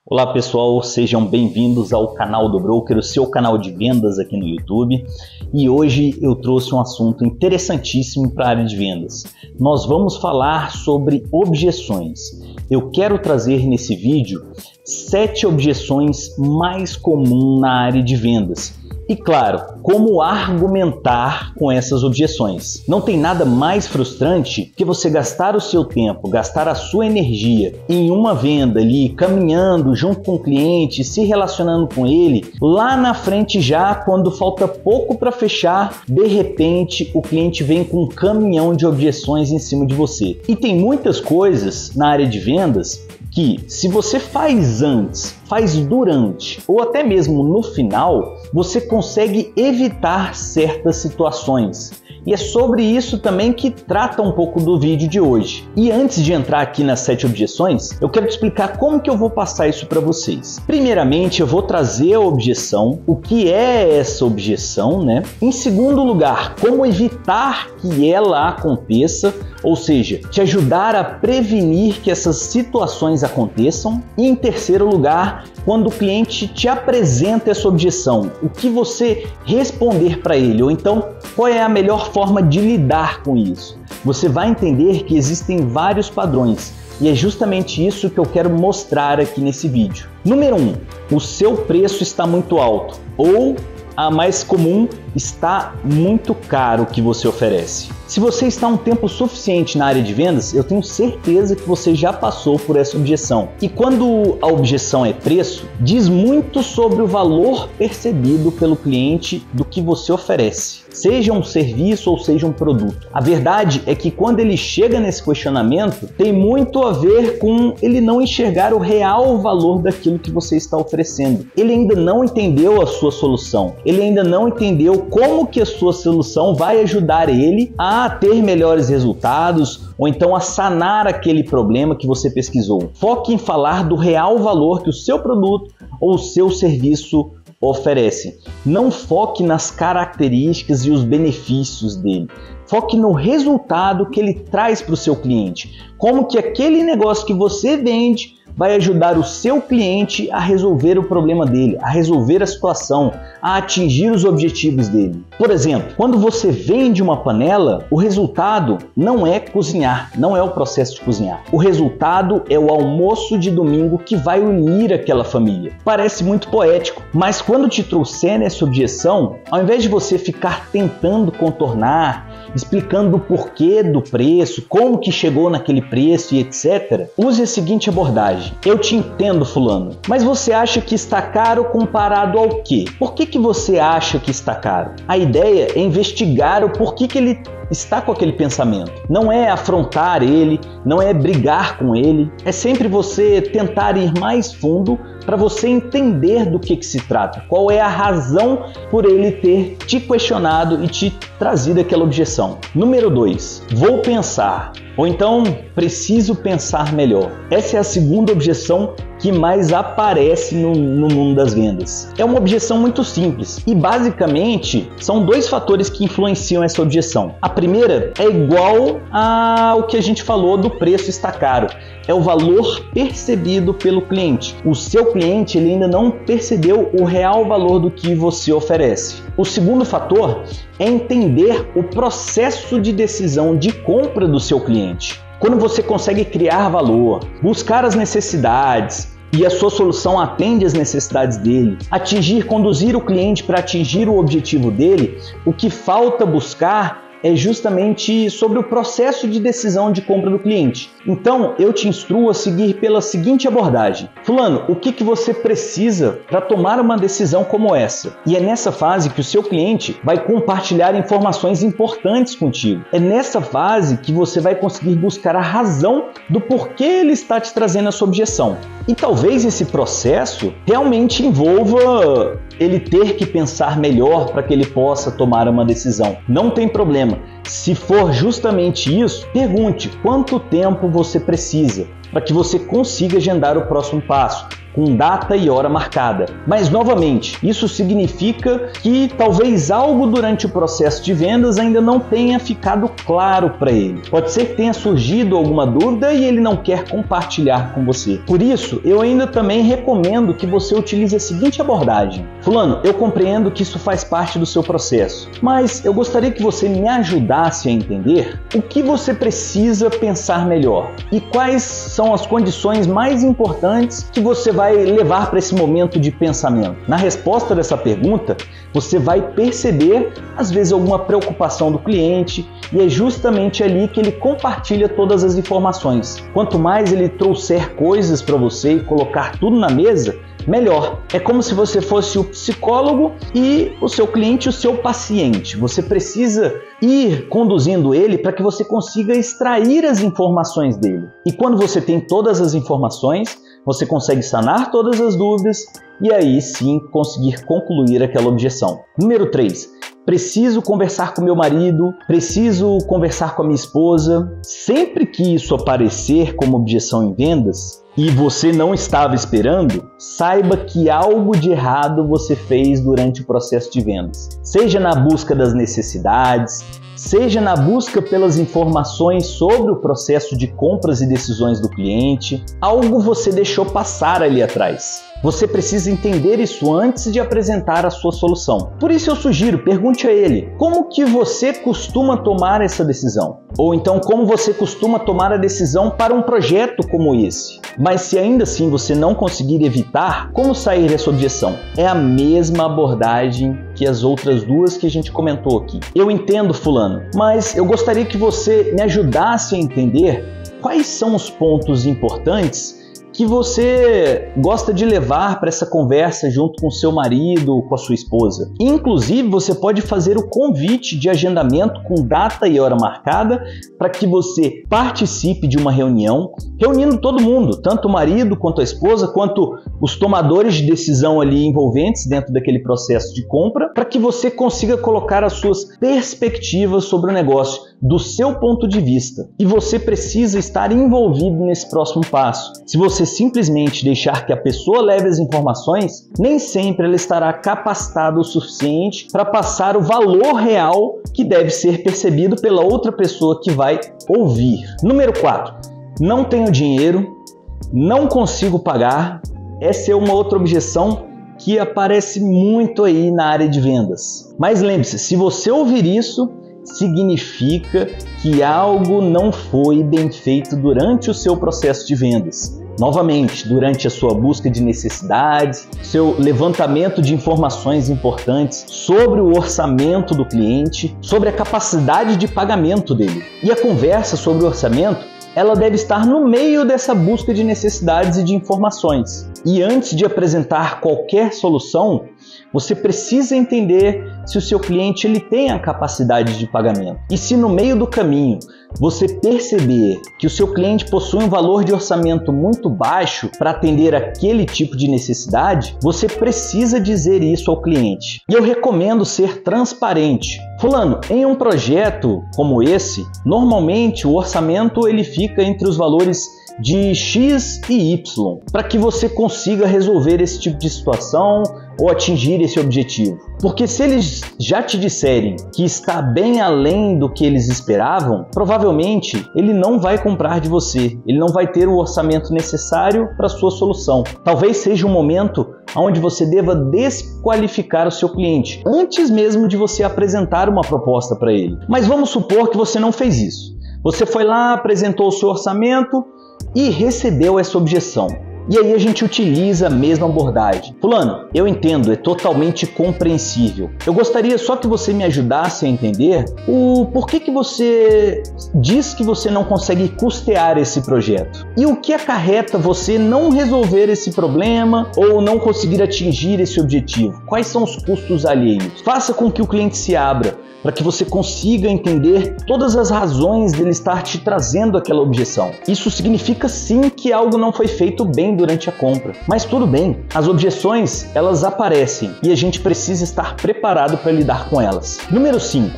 Olá pessoal, sejam bem-vindos ao canal do Broker, o seu canal de vendas aqui no YouTube. E hoje eu trouxe um assunto interessantíssimo para a área de vendas. Nós vamos falar sobre objeções. Eu quero trazer nesse vídeo 7 objeções mais comuns na área de vendas. E claro, como argumentar com essas objeções. Não tem nada mais frustrante que você gastar o seu tempo, gastar a sua energia em uma venda ali, caminhando junto com o cliente, se relacionando com ele. Lá na frente já, quando falta pouco para fechar, de repente o cliente vem com um caminhão de objeções em cima de você. E tem muitas coisas na área de vendas que, se você faz antes, faz durante ou até mesmo no final, você consegue evitar certas situações. E é sobre isso também que trata um pouco do vídeo de hoje. E antes de entrar aqui nas 7 objeções, eu quero te explicar como que eu vou passar isso para vocês. Primeiramente, eu vou trazer a objeção, o que é essa objeção, né? Em segundo lugar, como evitar que ela aconteça, ou seja, te ajudar a prevenir que essas situações aconteçam. E em terceiro lugar, quando o cliente te apresenta essa objeção, o que você responder para ele, ou então qual é a melhor forma de lidar com isso. Você vai entender que existem vários padrões e é justamente isso que eu quero mostrar aqui nesse vídeo. Número 1, o seu preço está muito alto, ou a mais comum, está muito caro o que você oferece. Se você está um tempo suficiente na área de vendas, eu tenho certeza que você já passou por essa objeção. E quando a objeção é preço, diz muito sobre o valor percebido pelo cliente do que você oferece, seja um serviço ou seja um produto. A verdade é que quando ele chega nesse questionamento, tem muito a ver com ele não enxergar o real valor daquilo que você está oferecendo. Ele ainda não entendeu a sua solução, ele ainda não entendeu como que a sua solução vai ajudar ele a ter melhores resultados ou então a sanar aquele problema que você pesquisou. Foque em falar do real valor que o seu produto ou o seu serviço oferece. Não foque nas características e os benefícios dele. Foque no resultado que ele traz para o seu cliente. Como que aquele negócio que você vende vai ajudar o seu cliente a resolver o problema dele, a resolver a situação, a atingir os objetivos dele. Por exemplo, quando você vende uma panela, o resultado não é cozinhar, não é o processo de cozinhar. O resultado é o almoço de domingo que vai unir aquela família. Parece muito poético, mas quando te trouxer nessa objeção, ao invés de você ficar tentando contornar, explicando o porquê do preço, como que chegou naquele preço e etc., use a seguinte abordagem. Eu te entendo, fulano, mas você acha que está caro comparado ao quê? Por que você acha que está caro? A ideia é investigar o porquê que ele está com aquele pensamento. Não é afrontar ele, não é brigar com ele, é sempre você tentar ir mais fundo para você entender do que se trata, qual é a razão por ele ter te questionado e te trazido aquela objeção. Número 2, vou pensar, ou então preciso pensar melhor. Essa é a segunda objeção que mais aparece no mundo das vendas. É uma objeção muito simples e basicamente são 2 fatores que influenciam essa objeção. A primeira é igual ao que a gente falou do preço está caro. É o valor percebido pelo cliente. O seu cliente ele ainda não percebeu o real valor do que você oferece. O segundo fator é entender o processo de decisão de compra do seu cliente. Quando você consegue criar valor, buscar as necessidades e a sua solução atende às necessidades dele, conduzir o cliente para atingir o objetivo dele, o que falta buscar é justamente sobre o processo de decisão de compra do cliente. Então, eu te instruo a seguir pela seguinte abordagem. Fulano, o que você precisa para tomar uma decisão como essa? E é nessa fase que o seu cliente vai compartilhar informações importantes contigo. É nessa fase que você vai conseguir buscar a razão do porquê ele está te trazendo essa objeção. E talvez esse processo realmente envolva ele ter que pensar melhor para que ele possa tomar uma decisão. Não tem problema. Se for justamente isso, pergunte quanto tempo você precisa. para que você consiga agendar o próximo passo, com data e hora marcada. Mas, novamente, isso significa que talvez algo durante o processo de vendas ainda não tenha ficado claro para ele. Pode ser que tenha surgido alguma dúvida e ele não quer compartilhar com você. Por isso, eu ainda também recomendo que você utilize a seguinte abordagem. Fulano, eu compreendo que isso faz parte do seu processo, mas eu gostaria que você me ajudasse a entender o que você precisa pensar melhor e quais são as condições mais importantes que você vai levar para esse momento de pensamento. Na resposta dessa pergunta, você vai perceber, às vezes, alguma preocupação do cliente e é justamente ali que ele compartilha todas as informações. Quanto mais ele trouxer coisas para você e colocar tudo na mesa, melhor. É como se você fosse o psicólogo e o seu cliente o seu paciente. Você precisa ir conduzindo ele para que você consiga extrair as informações dele. E quando você tem todas as informações, você consegue sanar todas as dúvidas e aí sim conseguir concluir aquela objeção. Número 3. Preciso conversar com meu marido, preciso conversar com a minha esposa. Sempre que isso aparecer como objeção em vendas e você não estava esperando, saiba que algo de errado você fez durante o processo de vendas. Seja na busca das necessidades, seja na busca pelas informações sobre o processo de compras e decisões do cliente, algo você deixou passar ali atrás. Você precisa entender isso antes de apresentar a sua solução. Por isso eu sugiro, pergunte a ele, como que você costuma tomar essa decisão? Ou então, como você costuma tomar a decisão para um projeto como esse? Mas se ainda assim você não conseguir evitar, como sair dessa objeção? É a mesma abordagem que as outras duas que a gente comentou aqui. Eu entendo, fulano, mas eu gostaria que você me ajudasse a entender quais são os pontos importantes que você gosta de levar para essa conversa junto com seu marido, com a sua esposa. Inclusive, você pode fazer o convite de agendamento com data e hora marcada para que você participe de uma reunião, reunindo todo mundo, tanto o marido quanto a esposa, quanto os tomadores de decisão ali envolventes dentro daquele processo de compra, para que você consiga colocar as suas perspectivas sobre o negócio, do seu ponto de vista. E você precisa estar envolvido nesse próximo passo. Se você simplesmente deixar que a pessoa leve as informações, nem sempre ela estará capacitada o suficiente para passar o valor real que deve ser percebido pela outra pessoa que vai ouvir. Número 4. Não tenho dinheiro, não consigo pagar. Essa é uma outra objeção que aparece muito aí na área de vendas. Mas lembre-se, se você ouvir isso, significa que algo não foi bem feito durante o seu processo de vendas. Novamente, durante a sua busca de necessidades, seu levantamento de informações importantes sobre o orçamento do cliente, sobre a capacidade de pagamento dele. E a conversa sobre o orçamento, ela deve estar no meio dessa busca de necessidades e de informações. E antes de apresentar qualquer solução, você precisa entender se o seu cliente ele tem a capacidade de pagamento. E se no meio do caminho você perceber que o seu cliente possui um valor de orçamento muito baixo para atender aquele tipo de necessidade, você precisa dizer isso ao cliente. E eu recomendo ser transparente. Fulano, em um projeto como esse, normalmente o orçamento ele fica entre os valores de X e Y, para que você consiga resolver esse tipo de situação ou atingir esse objetivo. Porque se eles já te disserem que está bem além do que eles esperavam, provavelmente ele não vai comprar de você, ele não vai ter o orçamento necessário para a sua solução. Talvez seja um momento onde você deva desqualificar o seu cliente, antes mesmo de você apresentar uma proposta para ele. Mas vamos supor que você não fez isso. Você foi lá, apresentou o seu orçamento e recebeu essa objeção. E aí a gente utiliza a mesma abordagem. Fulano, eu entendo, é totalmente compreensível. Eu gostaria só que você me ajudasse a entender o porquê que você diz que você não consegue custear esse projeto. E o que acarreta você não resolver esse problema ou não conseguir atingir esse objetivo? Quais são os custos alheios? Faça com que o cliente se abra, para que você consiga entender todas as razões dele estar te trazendo aquela objeção. Isso significa sim que algo não foi feito bem durante a compra. Mas tudo bem, as objeções elas aparecem e a gente precisa estar preparado para lidar com elas. Número 5.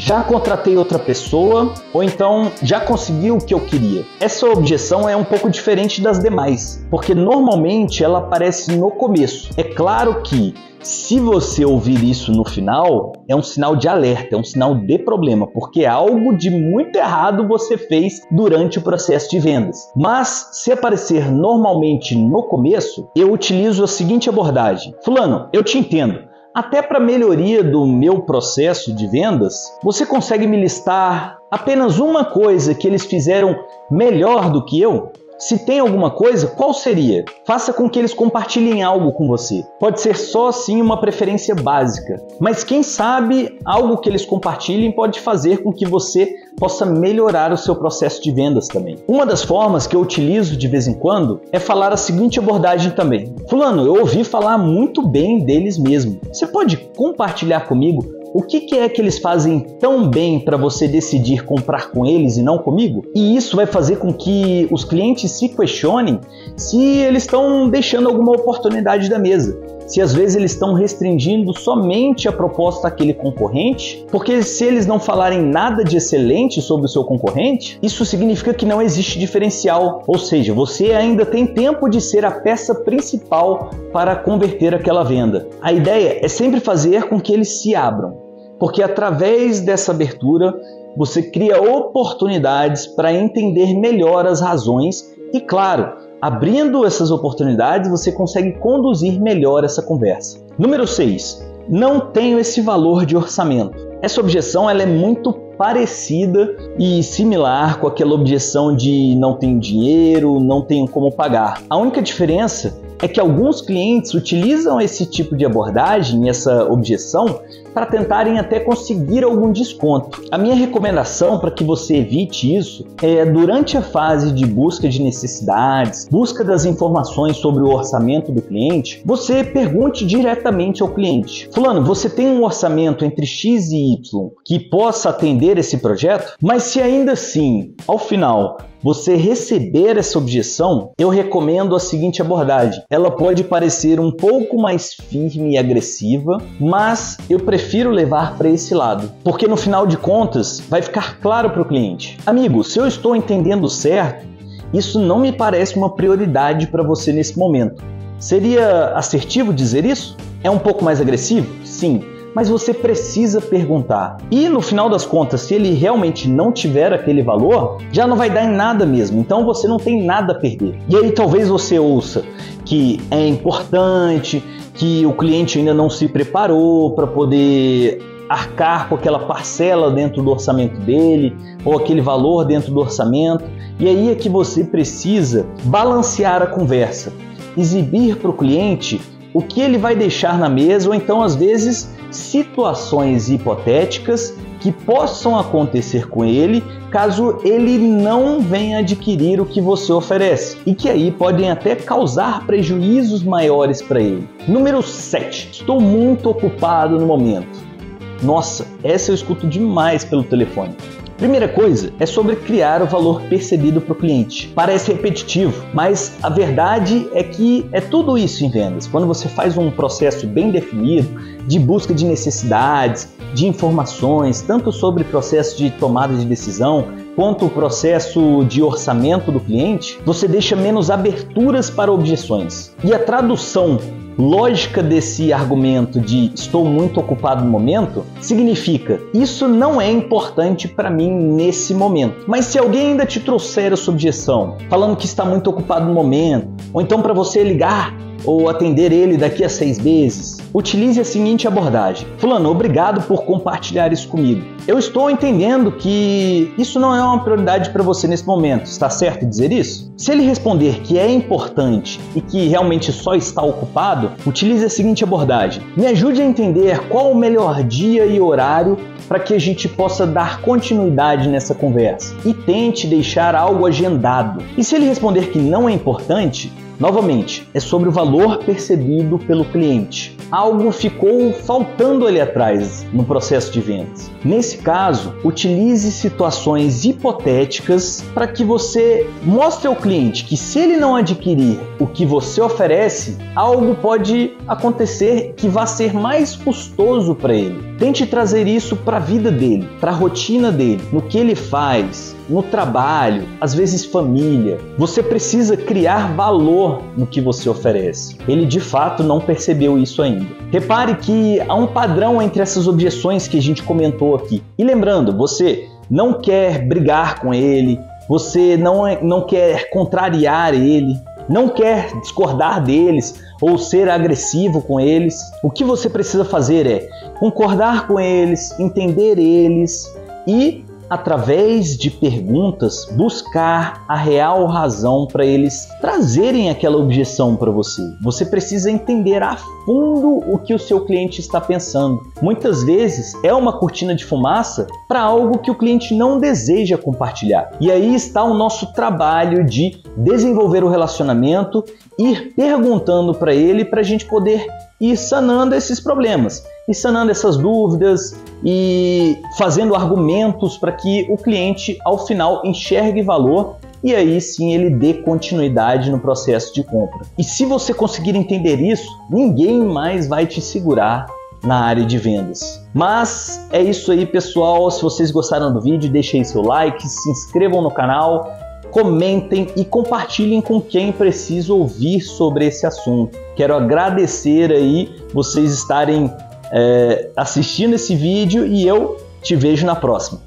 já contratei outra pessoa, ou então já consegui o que eu queria. Essa objeção é um pouco diferente das demais, porque normalmente ela aparece no começo. É claro que se você ouvir isso no final, é um sinal de alerta, é um sinal de problema, porque algo de muito errado você fez durante o processo de vendas. Mas se aparecer normalmente no começo, eu utilizo a seguinte abordagem: fulano, eu te entendo. Até para melhoria do meu processo de vendas, você consegue me listar apenas uma coisa que eles fizeram melhor do que eu? Se tem alguma coisa, qual seria? Faça com que eles compartilhem algo com você. Pode ser só assim uma preferência básica, mas quem sabe algo que eles compartilhem pode fazer com que você possa melhorar o seu processo de vendas também. Uma das formas que eu utilizo de vez em quando é falar a seguinte abordagem também: fulano, eu ouvi falar muito bem deles mesmo. Você pode compartilhar comigo o que é que eles fazem tão bem para você decidir comprar com eles e não comigo? E isso vai fazer com que os clientes se questionem se eles estão deixando alguma oportunidade da mesa. Se às vezes eles estão restringindo somente a proposta àquele concorrente, porque se eles não falarem nada de excelente sobre o seu concorrente, isso significa que não existe diferencial, ou seja, você ainda tem tempo de ser a peça principal para converter aquela venda. A ideia é sempre fazer com que eles se abram, porque através dessa abertura você cria oportunidades para entender melhor as razões e, claro, abrindo essas oportunidades, você consegue conduzir melhor essa conversa. Número 6. Não tenho esse valor de orçamento. Essa objeção ela é muito parecida e similar com aquela objeção de não tenho dinheiro, não tenho como pagar. A única diferença é que alguns clientes utilizam esse tipo de abordagem, essa objeção, para tentarem até conseguir algum desconto. A minha recomendação para que você evite isso é, durante a fase de busca de necessidades, busca das informações sobre o orçamento do cliente, você pergunte diretamente ao cliente: fulano, você tem um orçamento entre X e Y que possa atender esse projeto? Mas se ainda assim, ao final, você receber essa objeção, eu recomendo a seguinte abordagem. Ela pode parecer um pouco mais firme e agressiva, mas eu prefiro levar para esse lado, porque no final de contas vai ficar claro para o cliente: amigo, se eu estou entendendo certo, isso não me parece uma prioridade para você nesse momento. Seria assertivo dizer isso? É um pouco mais agressivo? Sim. Mas você precisa perguntar. E no final das contas, se ele realmente não tiver aquele valor, já não vai dar em nada mesmo. Então você não tem nada a perder. E aí talvez você ouça que é importante, que o cliente ainda não se preparou para poder arcar com aquela parcela dentro do orçamento dele, ou aquele valor dentro do orçamento. E aí é que você precisa balancear a conversa, exibir para o cliente o que ele vai deixar na mesa, ou então às vezes situações hipotéticas que possam acontecer com ele caso ele não venha adquirir o que você oferece e que aí podem até causar prejuízos maiores para ele. Número 7. Estou muito ocupado no momento. Nossa, essa eu escuto demais pelo telefone. Primeira coisa é sobre criar o valor percebido para o cliente. Parece repetitivo, mas a verdade é que é tudo isso em vendas. Quando você faz um processo bem definido de busca de necessidades, de informações, tanto sobre o processo de tomada de decisão, quanto o processo de orçamento do cliente, você deixa menos aberturas para objeções. E a tradução lógica desse argumento de estou muito ocupado no momento significa: isso não é importante para mim nesse momento. Mas se alguém ainda te trouxer essa objeção, falando que está muito ocupado no momento, ou então para você ligar ou atender ele daqui a 6 meses, utilize a seguinte abordagem: fulano, obrigado por compartilhar isso comigo. Eu estou entendendo que isso não é uma prioridade para você nesse momento. Está certo dizer isso? Se ele responder que é importante e que realmente só está ocupado, utilize a seguinte abordagem: me ajude a entender qual o melhor dia e horário para que a gente possa dar continuidade nessa conversa, e tente deixar algo agendado. E se ele responder que não é importante, novamente, é sobre o valor percebido pelo cliente. Algo ficou faltando ali atrás no processo de vendas. Nesse caso, utilize situações hipotéticas para que você mostre ao cliente que se ele não adquirir o que você oferece, algo pode acontecer que vá ser mais custoso para ele. Tente trazer isso para a vida dele, para a rotina dele, no que ele faz, no trabalho, às vezes família. Você precisa criar valor no que você oferece. Ele de fato não percebeu isso ainda. Repare que há um padrão entre essas objeções que a gente comentou aqui. E lembrando, você não quer brigar com ele, você não quer contrariar ele, não quer discordar deles ou ser agressivo com eles. O que você precisa fazer é concordar com eles, entender eles e, através de perguntas, buscar a real razão para eles trazerem aquela objeção para você. Você precisa entender a fundo o que o seu cliente está pensando. Muitas vezes é uma cortina de fumaça para algo que o cliente não deseja compartilhar. E aí está o nosso trabalho de desenvolver o relacionamento, ir perguntando para ele para a gente poder ir sanando esses problemas, ir sanando essas dúvidas e fazendo argumentos para que o cliente, ao final, enxergue valor e aí sim ele dê continuidade no processo de compra. E se você conseguir entender isso, ninguém mais vai te segurar na área de vendas. Mas é isso aí, pessoal. Se vocês gostaram do vídeo, deixem aí seu like, se inscrevam no canal, comentem e compartilhem com quem precisa ouvir sobre esse assunto. Quero agradecer aí vocês estarem assistindo esse vídeo e eu te vejo na próxima.